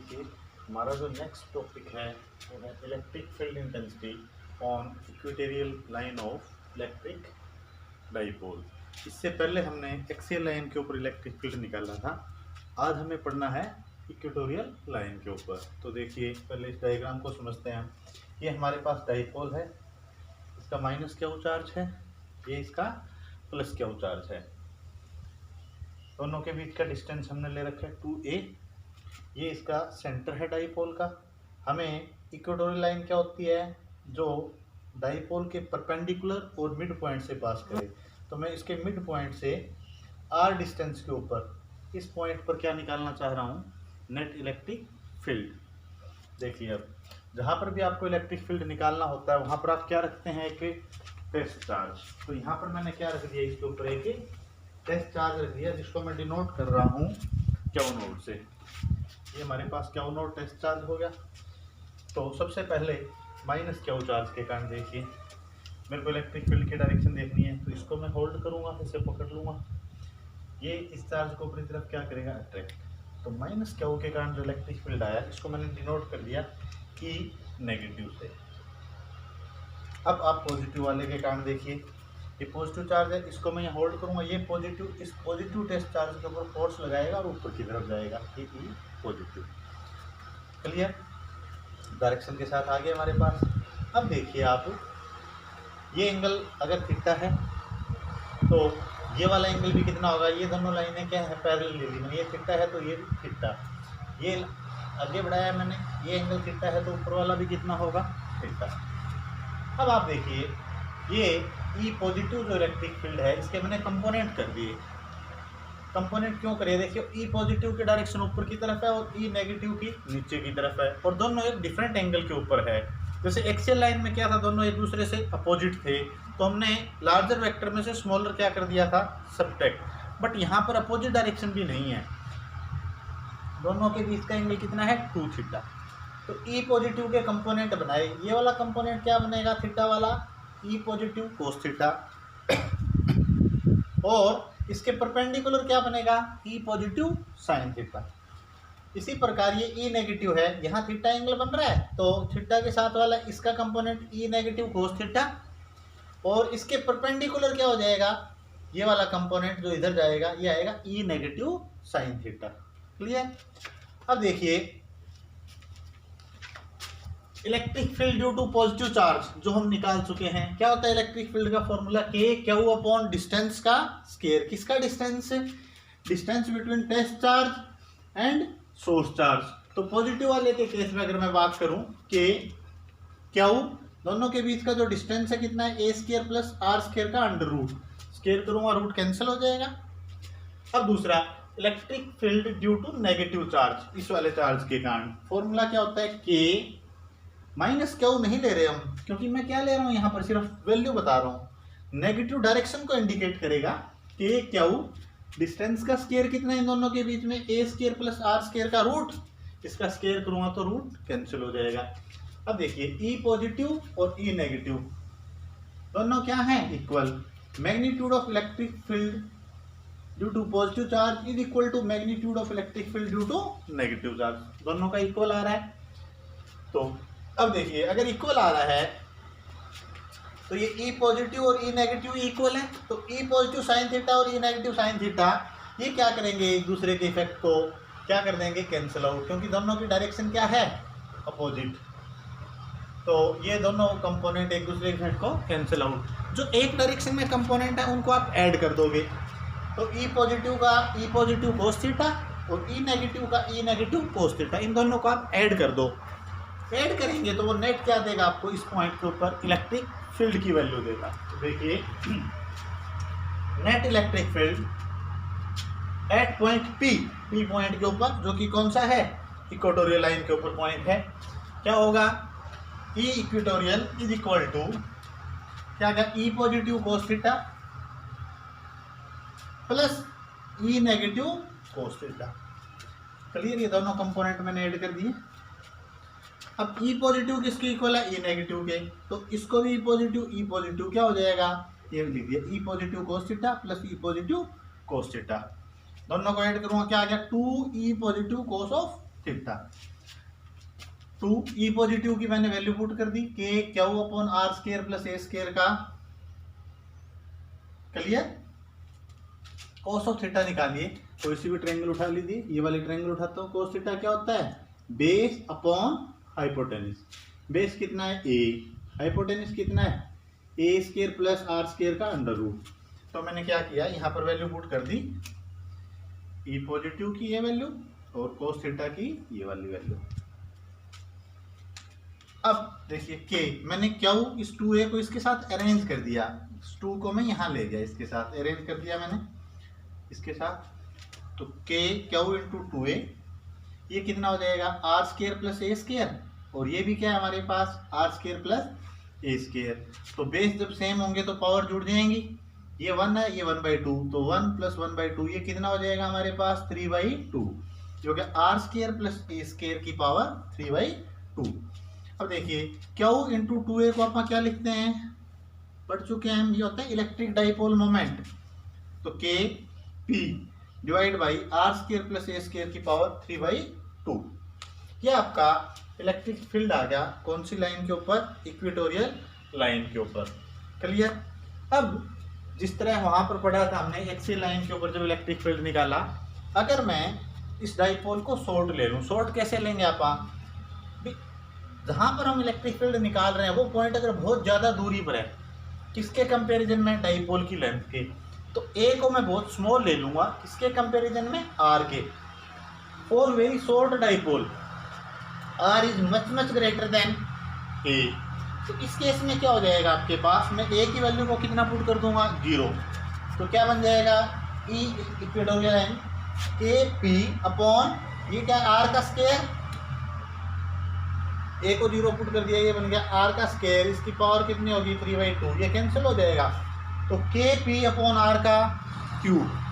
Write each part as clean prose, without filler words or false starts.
देखिए हमारा जो नेक्स्ट टॉपिक है वो है electric field intensity on equatorial line of electric dipole. इससे पहले हमने एक्सियल लाइन के ऊपर इलेक्ट्रिक फील्ड निकाला था। आज हमें पढ़ना है इक्वेटोरियल लाइन के ऊपर। तो देखिए पहले इस डायग्राम को समझते हैं। ये हमारे पास डाइपोल है, इसका माइनस क्यू चार्ज है, ये इसका प्लस क्यू चार्ज है। दोनों के बीच का डिस्टेंस हमने ले रखा है 2a। ये इसका सेंटर है डाइपोल का। हमें इक्वेटोरियल लाइन क्या होती है, जो डाइपोल के परपेंडिकुलर और मिड पॉइंट से पास करे। तो मैं इसके मिड पॉइंट से r डिस्टेंस के ऊपर इस पॉइंट पर क्या निकालना चाह रहा हूँ, नेट इलेक्ट्रिक फील्ड। देखिए अब जहाँ पर भी आपको इलेक्ट्रिक फील्ड निकालना होता है वहाँ पर आप क्या रखते हैं, एक टेस्ट चार्ज। तो यहाँ पर मैंने क्या रख दिया, इसके ऊपर एक टेस्ट चार्ज रख दिया, जिसको मैं डिनोट कर रहा हूँ क्यू नोट से। ये हमारे पास क्यू नोट टेस्ट चार्ज हो गया। तो सबसे पहले माइनस क्यू चार्ज के कारण देखिए मेरे को इलेक्ट्रिक फील्ड की डायरेक्शन देखनी है, तो इसको मैं होल्ड करूँगा, इसे पकड़ लूँगा। ये इस चार्ज को ऊपरी तरफ क्या करेगा, अट्रैक्ट। तो माइनस क्यू के कारण जो इलेक्ट्रिक फील्ड आया इसको मैंने डिनोट कर दिया ई नेगेटिव से। अब आप पॉजिटिव वाले के कारण देखिए, ये पॉजिटिव चार्ज है, इसको मैं यहाँ होल्ड करूँगा। ये पॉजिटिव, इस पॉजिटिव टेस्ट चार्ज के ऊपर फोर्स लगाएगा और ऊपर की तरफ जाएगा, ये ई पॉजिटिव। क्लियर, डायरेक्शन के साथ आगे हमारे पास। अब देखिए आप, ये एंगल अगर थीटा है तो ये वाला एंगल भी कितना होगा। ये दोनों लाइनें क्या है, पैरेलल ले ली मैंने। ये थीटा है तो ये भी थीटा, ये आगे बढ़ाया मैंने, ये एंगल थीटा है तो ऊपर वाला भी कितना होगा, थीटा। अब आप देखिए ये ई पॉजिटिव जो इलेक्ट्रिक फील्ड है इसके मैंने कंपोनेंट कर दिए। कंपोनेंट क्यों करे, देखिए ई पॉजिटिव की डायरेक्शन ऊपर की तरफ है और ई नेगेटिव की नीचे की तरफ है, और दोनों एक डिफरेंट एंगल के ऊपर है। जैसे एक्सियल लाइन में क्या था, दोनों एक दूसरे से अपोजिट थे, तो हमने लार्जर वेक्टर में से स्मॉलर क्या कर दिया था, सब्ट्रैक्ट। बट यहाँ पर अपोजिट डायरेक्शन भी नहीं है, दोनों के बीच का एंगल कितना है, 2 थीटा। तो ई पॉजिटिव के कंपोनेंट बनाए। ये वाला कंपोनेंट क्या बनेगा, थीटा वाला, ई पॉजिटिव कोस थीटा। और इसके परपेंडिकुलर क्या बनेगा, ई पॉजिटिव साइन थीटा। इसी प्रकार ये ई नेगेटिव है, यहाँ थीटा एंगल बन रहा है, तो थीटा के साथ वाला इसका component E negative cos theta, और इसके परपेंडिकुलर क्या हो जाएगा, ये वाला कंपोनेंट जो इधर जाएगा ये आएगा E negative sine theta. Clear. अब देखिए electric field due to positive charge जो हम निकाल चुके हैं। क्या होता है इलेक्ट्रिक फील्ड का formula, K Q upon distance का स्क्वायर। किसका distance, distance between test charge and source charge. तो पॉजिटिव वाले के केस में अगर मैं बात करूं, के क्यू दोनों के बीच का जो डिस्टेंस है कितना है, A square plus R square का अंडर रूट। स्क्वायर करूंगा रूट कैंसिल हो जाएगा। अब दूसरा electric field due to negative charge, इस वाले चार्ज के कारण फॉर्मूला क्या होता है, के माइनस क्यू नहीं ले रहे हम, क्योंकि मैं क्या ले रहा हूँ यहाँ पर, सिर्फ वैल्यू बता रहा हूँ। नेगेटिव डायरेक्शन को इंडिकेट करेगा, के क्यू डिस्टेंस का स्क्वायर कितना है इन दोनों के बीच में, ए स्क्वायर प्लस आर स्क्वायर का रूट। इसका स्क्वायर करूँगा तो रूट कैंसिल हो जाएगा। अब देखिए ई पॉजिटिव और ई नेगेटिव दोनों क्या हैं, equal. Magnitude of electric field due to positive charge is equal to magnitude of electric field due to negative charge, दोनों का इक्वल आ रहा है। तो अब देखिए अगर इक्वल आ रहा है तो ये ई पॉजिटिव और ई नेगेटिव इक्वल है, तो ई पॉजिटिव साइन थीटा और ई नेगेटिव साइन थीटा ये क्या करेंगे, एक दूसरे के इफेक्ट को क्या कर देंगे, कैंसिल आउट, क्योंकि दोनों की डायरेक्शन क्या है, अपोजिट। तो ये दोनों कंपोनेंट एक दूसरे के इफेक्ट को कैंसिल आउट। जो एक डायरेक्शन में कंपोनेंट है उनको आप ऐड कर दोगे, तो ई पॉजिटिव का ई पॉजिटिव कोस थीटा और ई नेगेटिव का ई नेगेटिव कोस थीटा, इन दोनों को आप ऐड कर दो। ऐड करेंगे तो वो नेट क्या देगा आपको, इस पॉइंट के ऊपर इलेक्ट्रिक फील्ड की वैल्यू देगा। तो देखिए net electric field eight point P point के ऊपर, जो कि कौन सा है, इक्वेटोरियल लाइन के ऊपर पॉइंट है, क्या होगा, ई इक्वेटोरियल इज इक्वल टू क्या क्या, ई पॉजिटिव कोस थीटा प्लस ई नेगेटिव कोस थीटा। क्लियर, ये दोनों कंपोनेंट मैंने ऐड कर दिए। अब ई पॉजिटिव किसके इक्वल है, ई नेगेटिव के, तो इसको भी ई पॉजिटिव क्या हो जाएगा, ये लिख दिया, E positive cos theta plus E positive cos theta. दोनों को ऐड करूँगा क्या आ गया, 2 E positive cos of theta. Two, E positive की मैंने वैल्यू पुट कर दी K Q upon R square plus A square का। क्लियर? कोस ऑफ थीटा निकालिए, कोई सी भी ट्रायंगल उठा लीजिए, ये वाली ट्रायंगल उठाता हूँ। कोस थीटा क्या होता है? Base upon hypotenuse. बेस कितना है? ए। हाइपोटेनिस कितना है? ए स्केयर प्लस आर स्केयर का अंडर रूट। तो मैंने क्या किया, यहाँ पर वैल्यू पुट कर दी, ई पॉजिटिव की ये वैल्यू और कोस थीटा की ये वाली वैल्यू। अब देखिए के मैंने क्यू इस 2a को इसके साथ अरेंज कर दिया, 2 को मैं यहाँ ले गया, इसके साथ अरेंज कर दिया मैंने इसके साथ। तो के क्यू इंटू 2a ये कितना हो जाएगा? R square plus A square, और ये भी क्या है हमारे पास? R square plus A square. तो बेस जब सेम होंगे तो पावर जुड़ जाएंगी, ये 1 है, ये 1/2, तो 1 + 1/2 ये कितना हो जाएगा हमारे पास? 3/2, जो कि R square plus A square की पावर 3/2। अब देखिए क्यू इंटू 2a को आप क्या लिखते हैं? पढ़ चुके हैं हम, ये होता है इलेक्ट्रिक डाइपोल मोमेंट। तो K P divide by R square plus A square की पावर 3/2। ये आपका इलेक्ट्रिक फील्ड आ गया कौन सी लाइन के ऊपर? इक्वेटोरियल लाइन के ऊपर। क्लियर? अब जिस तरह वहां पर पढ़ा था हमने एक्सियल लाइन के ऊपर जब इलेक्ट्रिक फील्ड निकाला, अगर मैं इस डाइपोल को शॉर्ट ले लूं, शॉर्ट कैसे लेंगे आप? जहां पर हम इलेक्ट्रिक फील्ड निकाल रहे हैं वो पॉइंट अगर बहुत ज्यादा दूरी पर है, किसके कंपैरिजन में? डाइपोल की लेंथ के। तो ए को मैं बहुत स्मॉल ले लूंगा, किसके कंपैरिजन में? आर के। For very short dipole R is much greater than A. तो इस केस में क्या हो जाएगा आपके पास? मैं ए की वैल्यू को कितना पुट कर दूंगा? 0। तो क्या बन जाएगा? ई इक्वेटोरियल लाइन के पी अपॉन ये क्या? आर का स्क्वायर, ए को 0 पुट कर दिया, ये बन गया आर का स्क्वायर, इसकी पावर कितनी होगी? 3/2, ये कैंसिल हो जाएगा। तो के पी अपॉन आर का क्यूब,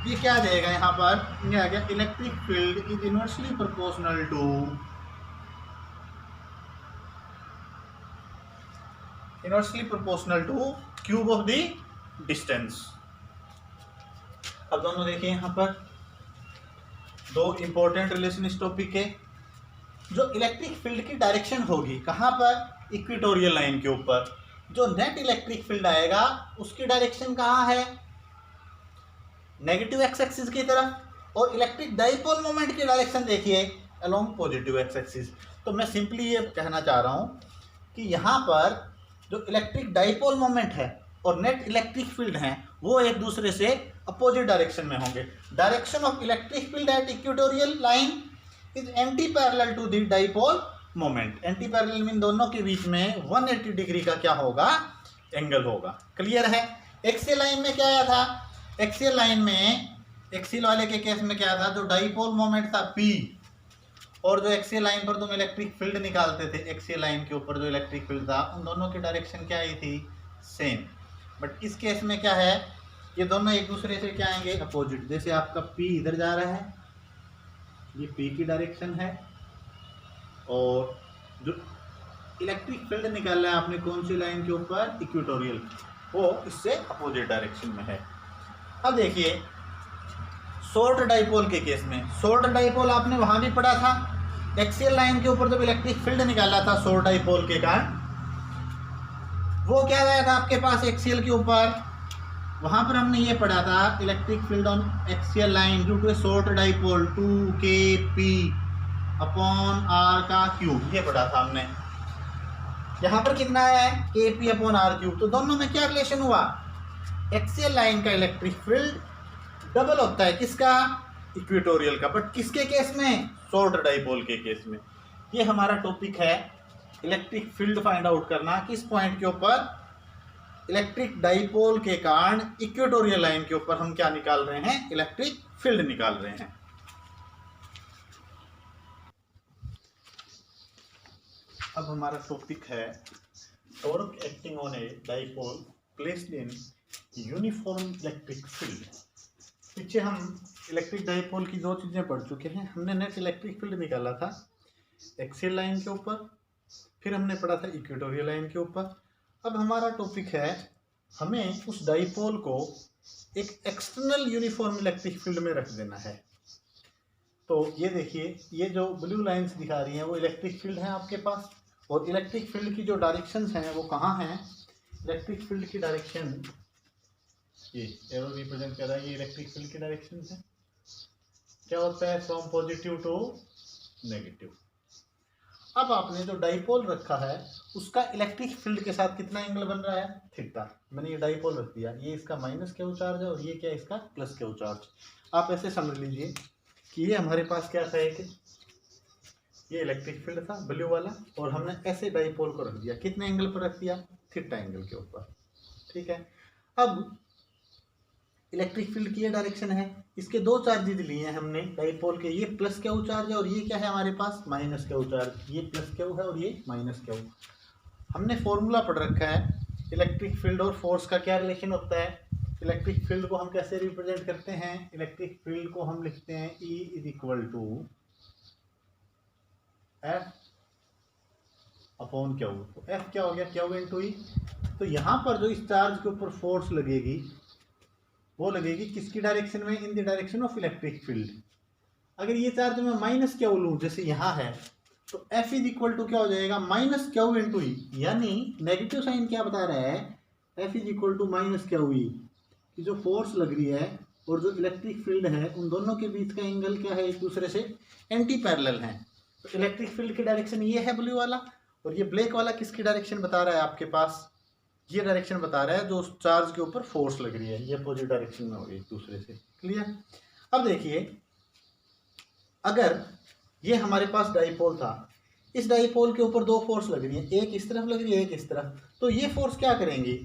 ये क्या आ जाएगा यहाँ पर? ये आ गया electric field is inversely proportional two cube of the distance. अब दोनों देखिए यहाँ पर दो इंपॉर्टेंट रिलेशन इस टॉपिक के। जो इलेक्ट्रिक फील्ड की डायरेक्शन होगी कहाँ पर? इक्वेटोरियल लाइन के ऊपर। जो नेट इलेक्ट्रिक फील्ड आएगा उसकी डायरेक्शन कहाँ है? नेगेटिव एक्स एक्सिस की तरफ। और इलेक्ट्रिक डाइपोल मोमेंट की डायरेक्शन देखिए अलोंग पॉजिटिव एक्स एक्सिस। तो मैं सिंपली ये कहना चाह रहा हूँ कि यहाँ पर जो इलेक्ट्रिक डाइपोल मोमेंट है और नेट इलेक्ट्रिक फील्ड है वो एक दूसरे से अपोजिट डायरेक्शन में होंगे। Direction of electric field at equatorial line is anti parallel to the dipole moment. Anti parallel mean दोनों के बीच में 180 डिग्री का क्या होगा? एंगल होगा। क्लियर है? एक्सियल लाइन में क्या आया था? एक्सियल लाइन में, एक्सियल वाले के केस में क्या था? जो डाइपोल मोमेंट था P, और जो एक्सियल लाइन पर तुम इलेक्ट्रिक फील्ड निकालते थे, एक्सियल लाइन के ऊपर जो इलेक्ट्रिक फील्ड था, उन दोनों की डायरेक्शन क्या आई थी? सेम। बट इस केस में क्या है? ये दोनों एक दूसरे से क्या आएंगे? अपोजिट। जैसे आपका P इधर जा रहा है, ये P की डायरेक्शन है, और जो इलेक्ट्रिक फील्ड निकालना है आपने कौन सी लाइन के ऊपर? इक्वेटोरियल, वो इससे अपोजिट डायरेक्शन में है। अब देखिए शॉर्ट डाइपोल के केस में, शॉर्ट डाइपोल आपने वहां भी पढ़ा था, एक्सियल लाइन के ऊपर जब इलेक्ट्रिक फील्ड निकाला था शॉर्ट डाइपोल के कारण, वो क्या आया था आपके पास एक्सियल के ऊपर? वहां पर हमने ये पढ़ा था electric field on axial line due to a short dipole 2kp upon R का क्यूब, ये पढ़ा था हमने। यहाँ पर कितना है? kp upon R cube. तो दोनों में क्या रिलेशन हुआ? एक्सियल लाइन का इलेक्ट्रिक फील्ड डबल होता है किसका? इक्वेटोरियल का। बट किसके केस में? शॉर्ट डाइपोल के केस में। ये हमारा टॉपिक है इलेक्ट्रिक फील्ड फाइंड आउट करना। किस पॉइंट के ऊपर? इलेक्ट्रिक डाइपोल के कारण इक्वेटोरियल लाइन के ऊपर हम क्या निकाल रहे हैं? इलेक्ट्रिक फील्ड निकाल रहे हैं। अब हमारा टॉपिक है torque acting on a dipole placed in uniform electric field. पीछे हम इलेक्ट्रिक डाइपोल की दो चीज़ें पढ़ चुके हैं। हमने नेट इलेक्ट्रिक फील्ड निकाला था एक्सियल लाइन के ऊपर, फिर हमने पढ़ा था इक्वेटोरियल लाइन के ऊपर। अब हमारा टॉपिक है हमें उस डाइपोल को एक एक्सटर्नल यूनिफॉर्म इलेक्ट्रिक फील्ड में रख देना है। तो ये देखिए, ये जो ब्लू लाइंस दिखा रही हैं वो इलेक्ट्रिक फील्ड है आपके पास, और इलेक्ट्रिक फील्ड की जो डायरेक्शंस हैं वो कहाँ हैं? इलेक्ट्रिक फील्ड की डायरेक्शन, ये एरो रिप्रेजेंट कर रहा है, ये इलेक्ट्रिक फील्ड की डायरेक्शन है। क्या होता है? From positive to negative. अब आपने जो डाइपोल रखा है उसका इलेक्ट्रिक फील्ड के साथ कितना एंगल बन रहा है? थीटा। मैंने ये डाइपोल रख दिया, ये इसका माइनस क्यू चार्ज है और ये क्या, इसका प्लस क्यू चार्ज। आप ऐसे समझ लीजिए कि ये हमारे पास क्या था, एक ये इलेक्ट्रिक फील्ड था ब्लू वाला, और हमने ऐसे डाइपोल को रख दिया, कितने एंगल पर रख दिया? थीटा एंगल के ऊपर। ठीक है। अब इलेक्ट्रिक फील्ड की ये डायरेक्शन है, इसके दो चार्जेज लिए हैं हमने डाइपोल के, ये प्लस क्यू चार्ज है और ये क्या है हमारे पास? Minus Q charge. ये प्लस क्यू है और ये माइनस क्यू। हमने फॉर्मूला पढ़ रखा है इलेक्ट्रिक फील्ड और फोर्स का क्या रिलेशन होता है। इलेक्ट्रिक फील्ड को हम कैसे रिप्रेजेंट करते हैं? इलेक्ट्रिक फील्ड को हम लिखते हैं E is equal to F upon Q. तो F क्या हो गया? Q into E. तो यहाँ पर जो इस चार्ज के ऊपर फोर्स लगेगी वो लगेगी किसकी डायरेक्शन में? In the direction of electric field. अगर ये चार्ज मैं माइनस क्यू लूँ जैसे यहाँ है, तो F इज इक्वल टू क्या हो जाएगा? Minus Q into E. यानी नेगेटिव साइन क्या बता रहा है? F is equal to minus Q E. कि जो फोर्स लग रही है और जो इलेक्ट्रिक फील्ड है उन दोनों के बीच का एंगल क्या है? एक दूसरे से एंटी पैरेलल है। तो इलेक्ट्रिक फील्ड की डायरेक्शन ये है ब्लू वाला, और ये ब्लैक वाला किसकी डायरेक्शन बता रहा है आपके पास? ये डायरेक्शन बता रहा है जो उस चार्ज के ऊपर फोर्स लग रही है, ये अपोजिट डायरेक्शन में होगी एक दूसरे से। क्लियर? अब देखिए, अगर ये हमारे पास डाइपोल था, इस डाइपोल के ऊपर दो फोर्स लग रही है, एक इस तरफ लग रही है एक इस तरफ, तो ये फोर्स क्या करेंगे?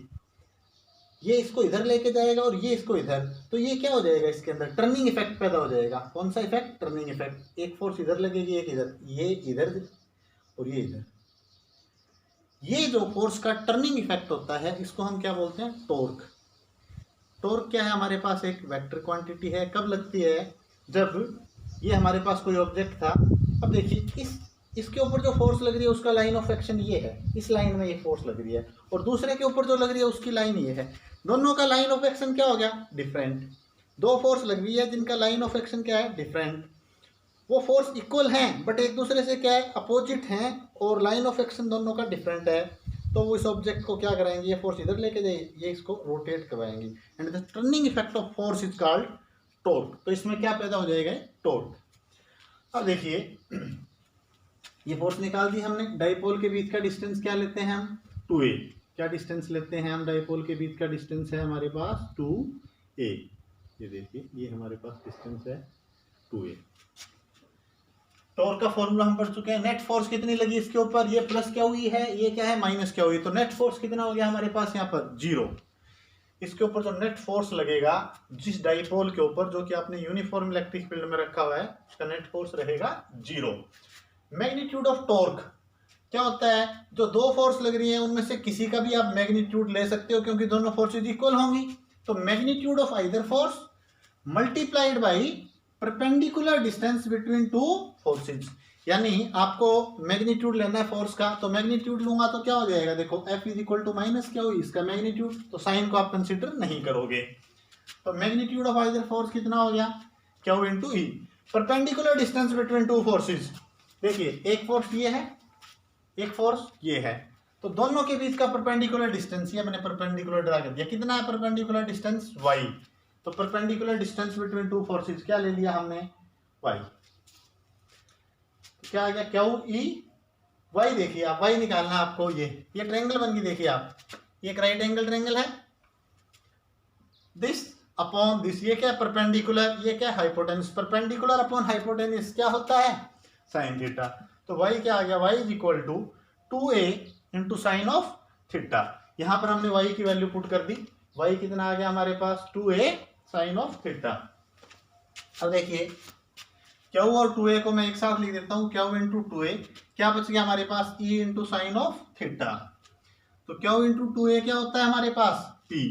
ये इसको इधर लेके जाएगा और ये इसको इधर, तो ये क्या हो जाएगा? इसके अंदर टर्निंग इफेक्ट पैदा हो जाएगा। कौन सा इफेक्ट? Turning effect. एक फोर्स इधर लगेगी एक इधर, ये इधर और ये इधर। ये जो फोर्स का टर्निंग इफेक्ट होता है इसको हम क्या बोलते हैं? टॉर्क। टॉर्क क्या है हमारे पास? एक वेक्टर क्वांटिटी है। कब लगती है? जब ये हमारे पास कोई ऑब्जेक्ट था। अब देखिए, इसके ऊपर जो फोर्स लग रही है उसका लाइन ऑफ एक्शन ये है, इस लाइन में ये फोर्स लग रही है, और दूसरे के ऊपर जो लग रही है उसकी लाइन ये है। दोनों का लाइन ऑफ एक्शन क्या हो गया? डिफरेंट। दो फोर्स लग रही है जिनका लाइन ऑफ एक्शन क्या है? डिफरेंट। वो फोर्स इक्वल हैं बट एक दूसरे से क्या है? अपोजिट हैं, और लाइन ऑफ एक्शन दोनों का डिफरेंट है। तो वो इस ऑब्जेक्ट को क्या कराएंगे? ये फोर्स इधर लेके जाइए, ये इसको रोटेट करवाएंगे, and the turning effect of force is called torque. तो इसमें क्या पैदा हो जाएगा? टॉर्क। अब देखिए, ये फोर्स निकाल दी हमने। डाइपोल के बीच का डिस्टेंस क्या लेते हैं हम? 2a। क्या डिस्टेंस लेते हैं हम? डाइपोल के बीच का डिस्टेंस है हमारे पास 2a। ये देखिए, ये हमारे पास डिस्टेंस है 2a। टॉर्क का फॉर्मूला हम पढ़ चुके हैं। नेट फोर्स कितनी लगी इसके ऊपर? ये प्लस क्या हुई है, ये क्या है? माइनस क्या हुई। तो नेट फोर्स कितना हो गया हमारे पास यहाँ पर? 0। इसके ऊपर जो नेट फोर्स लगेगा जिस डाइपोल के ऊपर, जो कि आपने यूनिफॉर्म इलेक्ट्रिक फील्ड में रखा हुआ है, उसका नेट फोर्स रहेगा 0। मैग्नीट्यूड ऑफ टॉर्क क्या होता है? जो दो फोर्स लग रही है उनमें से किसी का भी आप मैग्नीट्यूड ले सकते हो, क्योंकि दोनों फोर्सेज इक्वल होंगी। तो magnitude of either force multiplied by perpendicular distance between two forces. यानी आपको मैग्नीट्यूड लेना है फोर्स का, तो मैग्नीट्यूड लूंगा तो क्या हो जाएगा? देखो, F is equal to minus क्या हुई? इसका मैग्नीट्यूड। तो साइन को आप कंसिडर नहीं करोगे। तो मैग्नीट्यूड ऑफ आइदर फोर्स कितना हो गया? Q into E. Perpendicular distance between two forces, देखिए, एक फोर्स ये है, एक फोर्स ये है, तो दोनों के बीच का परपेंडिकुलर डिस्टेंस, ये मैंने परपेंडिकुलर ड्रा कर दिया। कितना है परपेंडिकुलर डिस्टेंस? y। तो perpendicular distance between two forces क्या ले लिया हमने? y। तो क्या आ गया? Q E y। देखिए आप, y निकालना है आपको। ये ट्रायंगल बन गई। देखिए आप, ये एक राइट एंगल ट्रायंगल है, दिस अपॉन दिस, ये क्या है? परपेंडिकुलर। ये क्या है? हाइपोटेन्यूस। परपेंडिकुलर अपॉन हाइपोटेन्यूस क्या होता है? Sign theta. तो y क्या आ गया? y is equal to 2a into sine of theta. यहाँ पर हमने y की वैल्यू पुट कर दी। y कितना आ गया हमारे पास? 2a sign of theta. अब देखिए, q और 2a को मैं एक साथ लिख देता हूँ। q इंटू 2a क्या बच गया हमारे पास? e into sine of theta. तो q इंटू 2a क्या होता है हमारे पास? p।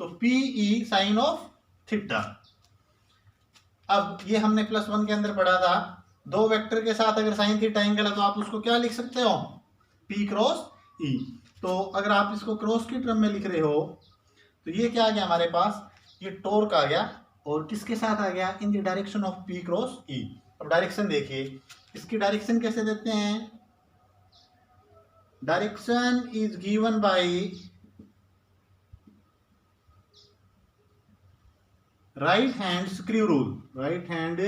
तो p e sine of theta. अब ये हमने +1 के अंदर पढ़ा था, दो वेक्टर के साथ अगर साइन थीटा एंगल है तो आप उसको क्या लिख सकते हो? P cross E। तो अगर आप इसको क्रॉस की टर्म में लिख रहे हो तो ये क्या आ गया हमारे पास? ये टॉर्क आ गया और किसके साथ आ गया, in the direction of P cross E। अब डायरेक्शन देखिए, इसकी डायरेक्शन कैसे देते हैं, direction is given by right hand screw rule, right hand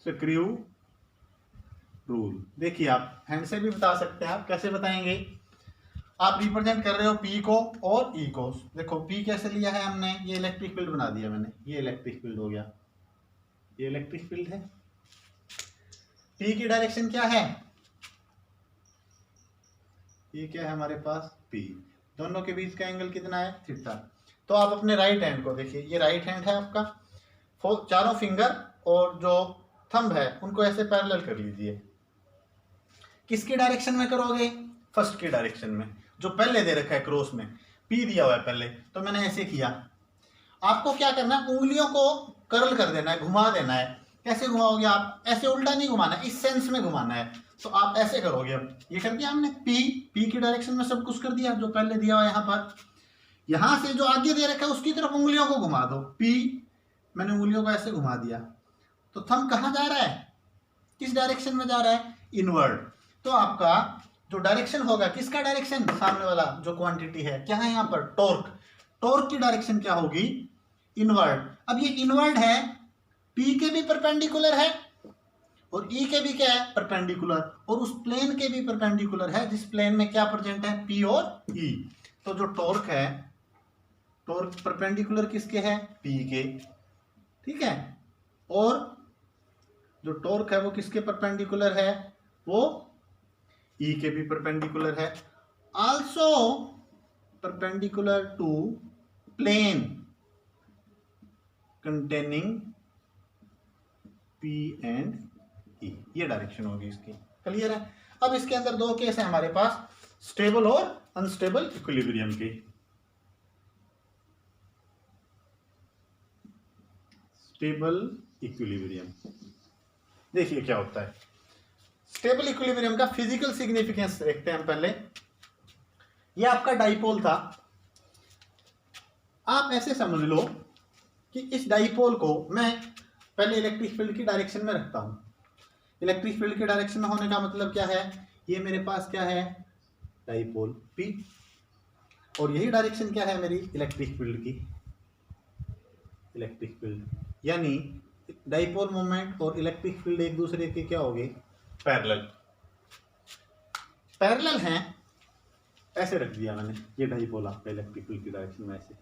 screw rule. देखिए आप हैंड से भी बता सकते हैं, आप कैसे बताएंगे, आप रिप्रेजेंट कर रहे हो P को और E को। देखो P कैसे लिया है हमने, ये इलेक्ट्रिक फील्ड बना दिया मैंने, ये इलेक्ट्रिक फील्ड हो गया, ये इलेक्ट्रिक फील्ड है। P की डायरेक्शन क्या है, ये क्या है हमारे पास P, दोनों के बीच का एंगल कितना है थीटा। तो आप अपने राइट हैंड को देखिए, ये राइट हैंड है आपका, चारों फिंगर और जो थंब है उनको ऐसे पैरेलल कर लीजिए। किसकी डायरेक्शन में करोगे, फर्स्ट की डायरेक्शन में, जो पहले दे रखा है क्रॉस में, P दिया हुआ है पहले, तो मैंने ऐसे किया। आपको क्या करना है, उंगलियों को कर्ल कर देना है, घुमा देना है। कैसे घुमाओगे आप, ऐसे उल्टा नहीं घुमाना है, इस सेंस में घुमाना है। तो आप ऐसे करोगे, अब ये कर दिया हमने, P की डायरेक्शन में सब कुछ कर दिया जो पहले दिया हुआ है। यहाँ पर, यहां से जो आगे दे रखा है उसकी तरफ उंगलियों को घुमा दो, P मैंने उंगलियों को ऐसे घुमा दिया, तो थंब कहाँ जा रहा है, किस डायरेक्शन में जा रहा है, इनवर्ड। तो आपका जो डायरेक्शन होगा, किसका डायरेक्शन, सामने वाला जो क्वांटिटी है, क्या है यहाँ पर टॉर्क, टॉर्क की डायरेक्शन क्या होगी, इनवर्ड। अब ये इनवर्ड है, P के भी परपेंडिकुलर है और E के भी क्या है परपेंडिकुलर, और उस प्लेन के भी परपेंडिकुलर है जिस प्लेन में क्या प्रेजेंट है, P और E। तो जो टॉर्क है, टॉर्क परपेंडिकुलर किसके है, P के, ठीक है, और जो टॉर्क है वो किसके परपेंडिकुलर है, वो E के भी परपेंडिकुलर है, also perpendicular to plane containing P and E। ये डायरेक्शन होगी इसकी, क्लियर है। अब इसके अंदर दो केस है हमारे पास, स्टेबल और अनस्टेबल इक्विलिब्रियम की। स्टेबल इक्विलिब्रियम, देखिए क्या होता है। स्टेबल इक्विलिब्रियम का फिजिकल सिग्निफिकेंस देखते हैं हम पहले। ये आपका डाइपोल था, आप ऐसे समझ लो कि इस डाइपोल को मैं पहले इलेक्ट्रिक फील्ड की डायरेक्शन में रखता हूं। इलेक्ट्रिक फील्ड की डायरेक्शन में होने का मतलब क्या है, ये मेरे पास क्या है, डाइपोल P, और यही डायरेक्शन क्या है मेरी इलेक्ट्रिक फील्ड की, इलेक्ट्रिक फील्ड, यानी डाइपोल मोमेंट और इलेक्ट्रिक फील्ड एक दूसरे के क्या हो गए, पैरेलल, पैरेलल हैं, ऐसे रख दिया मैंने, ये डाइपोल आपका इलेक्ट्रिक फील्ड की डायरेक्शन में ऐसे।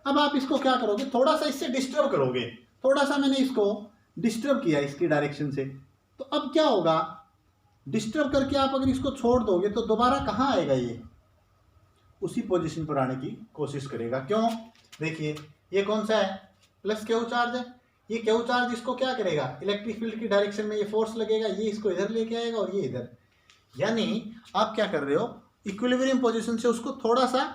अब आप इसको क्या करोगे, थोड़ा सा इससे डिस्टर्ब करोगे, थोड़ा सा मैंने इसको डिस्टर्ब किया इसकी डायरेक्शन से, तो अब क्या होगा, डिस्टर्ब करके आप अगर इसको छोड़ दोगे तो दोबारा कहाँ आएगा, ये उसी पोजीशन पर आने की कोशिश करेगा। क्यों, देखिए ये कौन सा है, प्लस क्यू चार्ज है, ये क्यू चार्ज इसको क्या करेगा, इलेक्ट्रिक फील्ड की डायरेक्शन में ये फोर्स लगेगा, ये इसको इधर लेके आएगा और ये इधर। यानी आप क्या कर रहे हो, इक्विलिब्रियम पोजीशन से उसको थोड़ा सा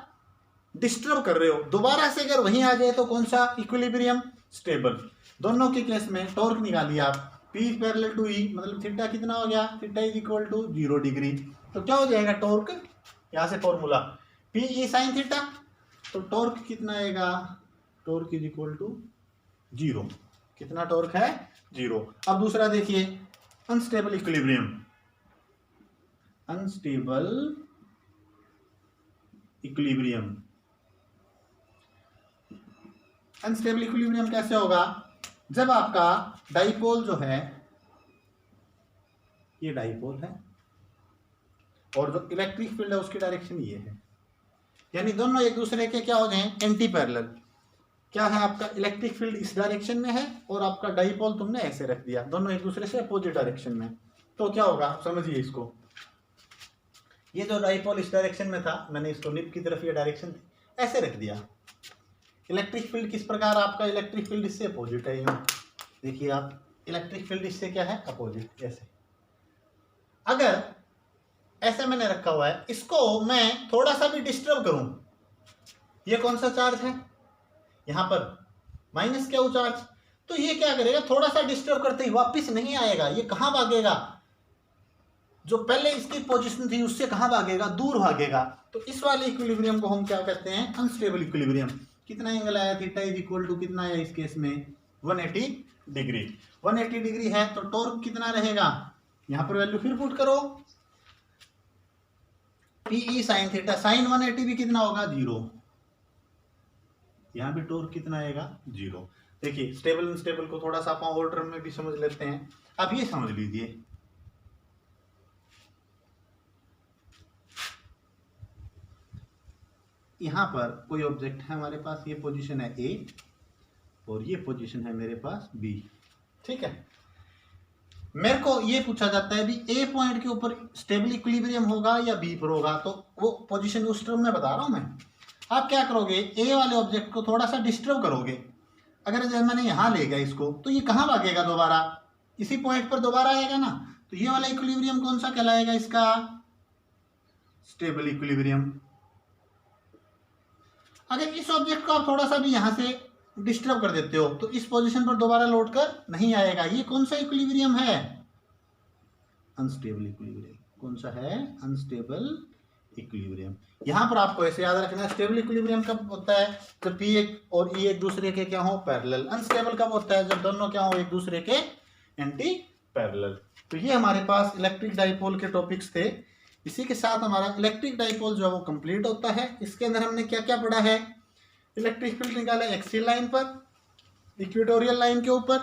डिस्टर्ब कर रहे हो, दोबारा से अगर वहीं आ जाए तो कौन सा इक्विलिब्रियम, स्टेबल। दोनों के केस में टॉर्क निकालिए आप, P पैरेलल टू E, मतलब थीटा कितना हो गया, theta is equal to 0 degree. तो क्या हो जाएगा टॉर्क, यहाँ से फॉर्मूला PE साइन थीटा, तो टॉर्क कितना आएगा, टॉर्क इज इक्वल टू 0। कितना टॉर्क है, 0। अब दूसरा देखिए, unstable equilibrium, unstable equilibrium. Unstable equilibrium कैसे होगा, जब आपका डाइपोल जो है, ये डाइपोल है और जो इलेक्ट्रिक फील्ड है उसकी डायरेक्शन ये है, यानी दोनों एक दूसरे के क्या हो जाए, एंटी पैरेलल। क्या है, आपका इलेक्ट्रिक फील्ड इस डायरेक्शन में है और आपका डाइपोल तुमने ऐसे रख दिया, दोनों एक दूसरे से अपोजिट डायरेक्शन में। तो क्या होगा, आप समझिए इसको, ये जो डाइपोल इस डायरेक्शन में था, मैंने इसको निप की तरफ ये डायरेक्शन थी, ऐसे रख दिया। इलेक्ट्रिक फील्ड किस प्रकार, आपका इलेक्ट्रिक फील्ड इससे अपोजिट है, यूं देखिए आप, इलेक्ट्रिक फील्ड इससे क्या है, अपोजिट, ऐसे। अगर ऐसे मैंने रखा हुआ है, इसको मैं थोड़ा सा भी डिस्टर्ब करूं, ये कौन सा चार्ज है, यहां पर माइनस क्यू चार्ज, तो ये क्या करेगा, थोड़ा सा डिस्टर्ब करते ही वापस नहीं आएगा, ये कहां भागेगा, जो पहले इसकी पोजीशन थी उससे कहां भागेगा, दूर भागेगा। तो इस वाले इक्विलिब्रियम को हम क्या कहते हैं, अनस्टेबल इक्विलिब्रियम। कितना एंगल आया, थीटा इज इक्वल टू कितना आया इस केस में 180 डिग्री। 180 डिग्री है तो टॉर्क कितना रहेगा, यहां पर वैल्यू फिर पुट करो, पीई साइन थीटा, साइन 180 भी कितना होगा 0, यहां भी टॉर्क कितना आएगा 0। देखिए स्टेबल अनस्टेबल को थोड़ा सा आप और टर्म में भी समझ लेते हैं। अब ये समझ लीजिए, यहां पर कोई ऑब्जेक्ट है हमारे पास, ये पोजीशन है ए और ये पोजीशन है मेरे पास बी, ठीक है। मेरे को ये पूछा जाता है भी ए पॉइंट के ऊपर स्टेबल इक्विलिब्रियम होगा या बी पर होगा, तो वो पोजीशन उस टर्म में बता रहा हूं मैं। आप क्या करोगे, ए वाले ऑब्जेक्ट को थोड़ा सा डिस्टर्ब करोगे। अगर जैसे मैंने यहां ले गया इसको, तो ये कहां भागेगा, दोबारा इसी पॉइंट पर दोबारा आएगा ना, तो ये वाला इक्विलिब्रियम कौन सा कहलाएगा, इसका स्टेबल इक्विलिब्रियम। अगर इस ऑब्जेक्ट को आप थोड़ा सा भी यहां से डिस्टर्ब कर देते हो तो इस पोजीशन पर दोबारा लौट कर नहीं आएगा। ये कौन सा इक्विलिब्रियम है, अनस्टेबल इक्विलिब्रियम। कौन सा है, अनस्टेबल इक्विलिब्रियम। यहां पर आपको ऐसे याद रखना, स्टेबल इक्विलिब्रियम कब होता है, जब पी और ई एक दूसरे के क्या हो, पैरेलल। अनस्टेबल कब होता है, जब दोनों क्या हो, एक दूसरे के एंटी पैरेलल। तो ये हमारे पास इलेक्ट्रिक डाइपोल के टॉपिक्स थे। इसी के साथ हमारा इलेक्ट्रिक डाइपोल जो है वो कंप्लीट होता है। इसके अंदर हमने क्या क्या पढ़ा है, इलेक्ट्रिक फील्ड निकाला एक्सियल लाइन पर, इक्वेटोरियल लाइन के ऊपर,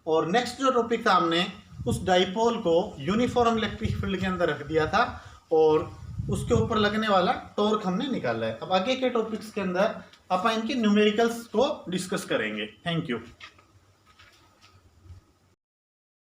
और नेक्स्ट जो टॉपिक था हमने उस डाइपोल को यूनिफॉर्म इलेक्ट्रिक फील्ड के अंदर रख दिया था और उसके ऊपर लगने वाला टॉर्क हमने निकाला है। अब आगे के टॉपिक्स के अंदर अपन इनके न्यूमेरिकल्स को डिस्कस करेंगे। Thank you.